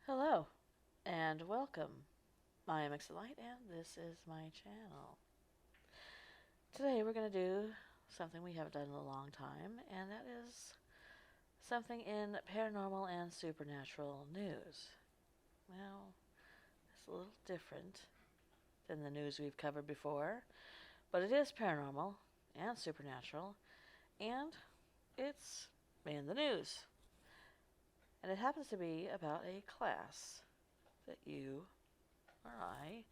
Hello and welcome. I am Light and this is my channel. Today we're going to do something we haven't done in a long time, and that is something in paranormal and supernatural news. Well, it's a little different than the news we've covered before, but it is paranormal and supernatural, and it's in the news. And it happens to be about a class that you or I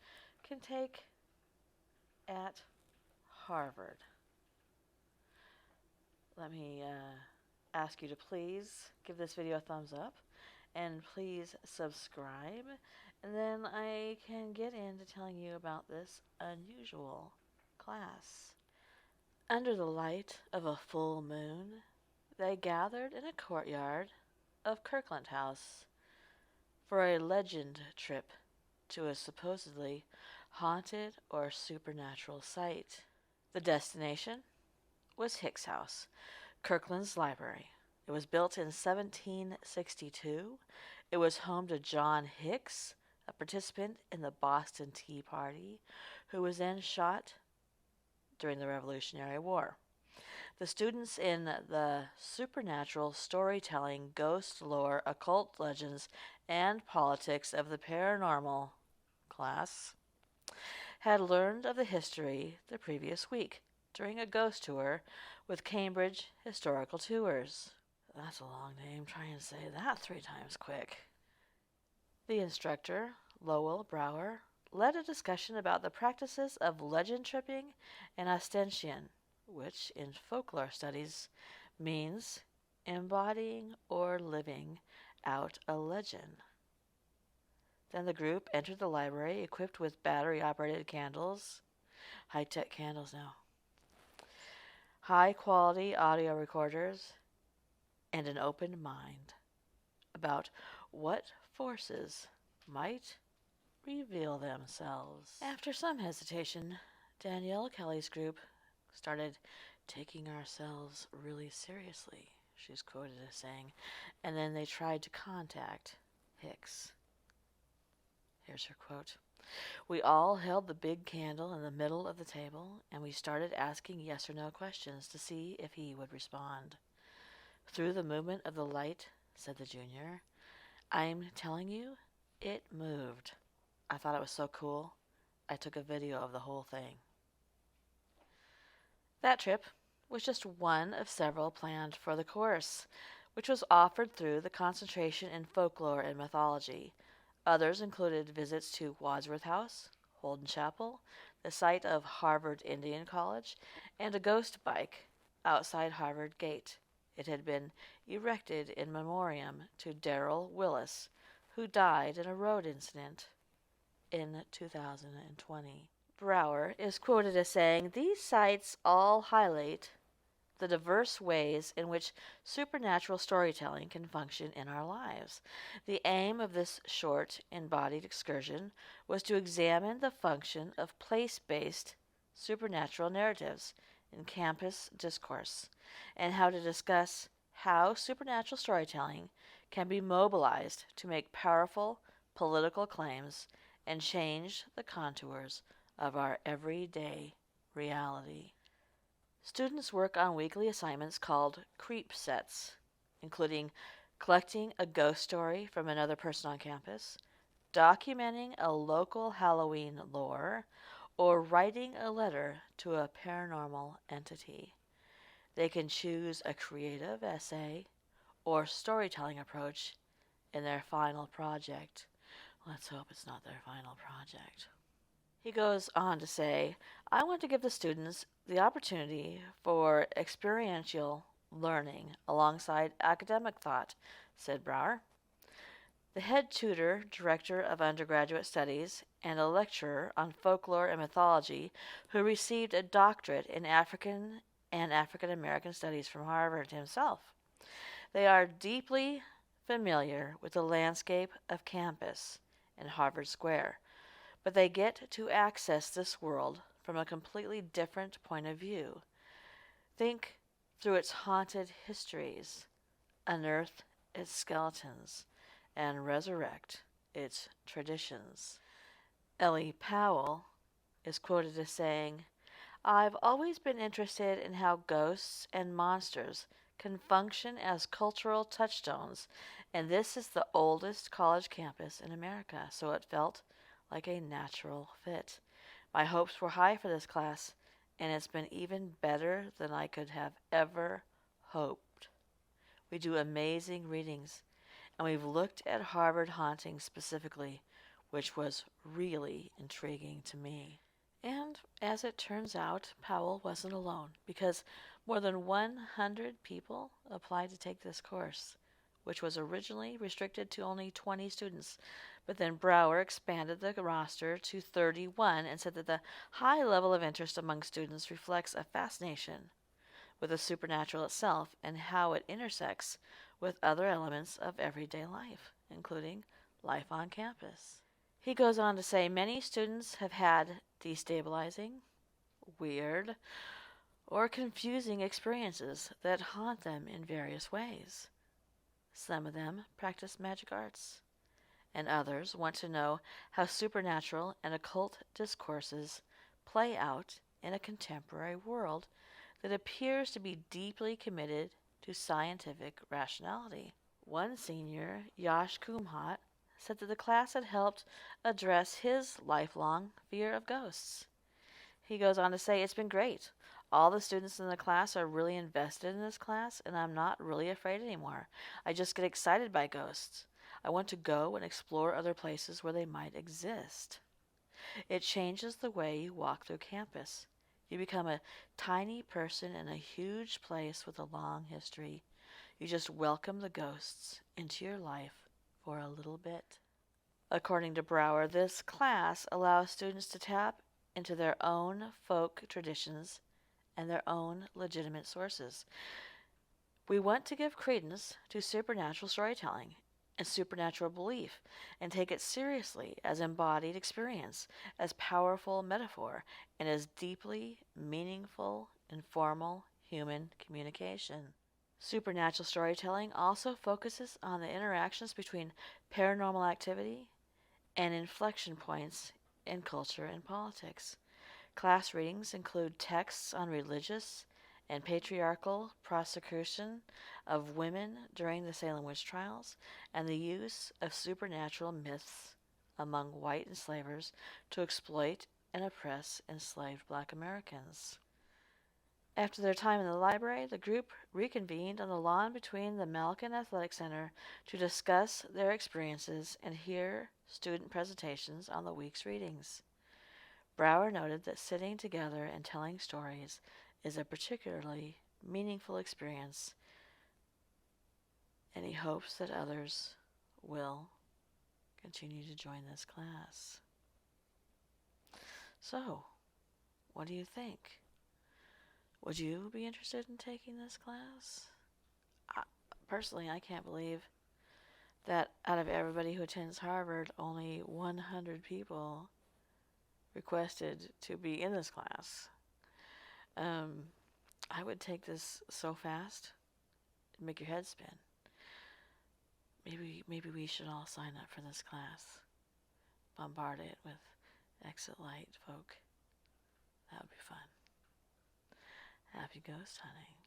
can take at Harvard. Let me ask you to please give this video a thumbs up and please subscribe, and then I can get into telling you about this unusual class. Under the light of a full moon, they gathered in a courtyard of Kirkland House for a legend trip to a supposedly haunted or supernatural site. The destination was Hicks House, Kirkland's library. It was built in 1762. It was home to John Hicks, a participant in the Boston Tea Party, who was then shot during the Revolutionary War. The students in the supernatural storytelling, ghost lore, occult legends, and politics of the paranormal class had learned of the history the previous week during a ghost tour with Cambridge Historical Tours. That's a long name. Try and say that 3 times quick. The instructor, Lowell Brower, led a discussion about the practices of legend tripping and ostension, which in folklore studies means embodying or living out a legend. Then the group entered the library equipped with battery-operated candles, high-tech candles now, high-quality audio recorders, and an open mind about what forces might reveal themselves. After some hesitation, Danielle Kelly's group started taking ourselves really seriously, she's quoted as saying, and then they tried to contact Hicks. Here's her quote. We all held the big candle in the middle of the table, and we started asking yes or no questions to see if he would respond. Through the movement of the light, said the junior, I'm telling you, it moved. I thought it was so cool. I took a video of the whole thing. That trip was just one of several planned for the course, which was offered through the concentration in folklore and mythology. Others included visits to Wadsworth House, Holden Chapel, the site of Harvard Indian College, and a ghost bike outside Harvard Gate. It had been erected in memoriam to Darrell Willis, who died in a road incident in 2020. Brower is quoted as saying, these sites all highlight the diverse ways in which supernatural storytelling can function in our lives. The aim of this short, embodied excursion was to examine the function of place-based supernatural narratives in campus discourse, and how to discuss how supernatural storytelling can be mobilized to make powerful political claims and change the contours of our everyday reality. Students work on weekly assignments called creep sets, including collecting a ghost story from another person on campus, documenting a local Halloween lore, or writing a letter to a paranormal entity. They can choose a creative essay or storytelling approach in their final project. Let's hope it's not their final project. He goes on to say, I want to give the students the opportunity for experiential learning alongside academic thought, said Brower. The head tutor, director of undergraduate studies, and a lecturer on folklore and mythology who received a doctorate in African and African American studies from Harvard himself. They are deeply familiar with the landscape of campus in Harvard Square, but they get to access this world from a completely different point of view. Think through its haunted histories, unearth its skeletons, and resurrect its traditions. Ellie Powell is quoted as saying, I've always been interested in how ghosts and monsters can function as cultural touchstones, and this is the oldest college campus in America, so it felt like a natural fit. My hopes were high for this class, and it's been even better than I could have ever hoped. We do amazing readings, and we've looked at Harvard hauntings specifically, which was really intriguing to me. And as it turns out, Powell wasn't alone because more than 100 people applied to take this course, which was originally restricted to only 20 students. But then Brower expanded the roster to 31 and said that the high level of interest among students reflects a fascination with the supernatural itself and how it intersects with other elements of everyday life, including life on campus. He goes on to say many students have had destabilizing, weird, or confusing experiences that haunt them in various ways. Some of them practice magic arts, and others want to know how supernatural and occult discourses play out in a contemporary world that appears to be deeply committed to scientific rationality. One senior, Yash Kumhat, said that the class had helped address his lifelong fear of ghosts. He goes on to say, It's been great. All the students in the class are really invested in this class, and I'm not really afraid anymore. I just get excited by ghosts. I want to go and explore other places where they might exist. It changes the way you walk through campus. You become a tiny person in a huge place with a long history. You just welcome the ghosts into your life for a little bit. According to Brower, this class allows students to tap into their own folk traditions and their own legitimate sources. We want to give credence to supernatural storytelling and supernatural belief and take it seriously as embodied experience, as powerful metaphor, and as deeply meaningful, informal human communication. Supernatural storytelling also focuses on the interactions between paranormal activity and inflection points in culture and politics. Class readings include texts on religious and patriarchal prosecution of women during the Salem witch trials and the use of supernatural myths among white enslavers to exploit and oppress enslaved black Americans. After their time in the library, the group reconvened on the lawn between the Malkin Athletic Center to discuss their experiences and hear student presentations on the week's readings. Brower noted that sitting together and telling stories is a particularly meaningful experience, and he hopes that others will continue to join this class. So, what do you think? Would you be interested in taking this class? Personally, I can't believe that out of everybody who attends Harvard, only 100 people requested to be in this class. I would take this so fast, it'd make your head spin. Maybe we should all sign up for this class. Bombard it with exit light folk. That would be fun. Happy ghost hunting.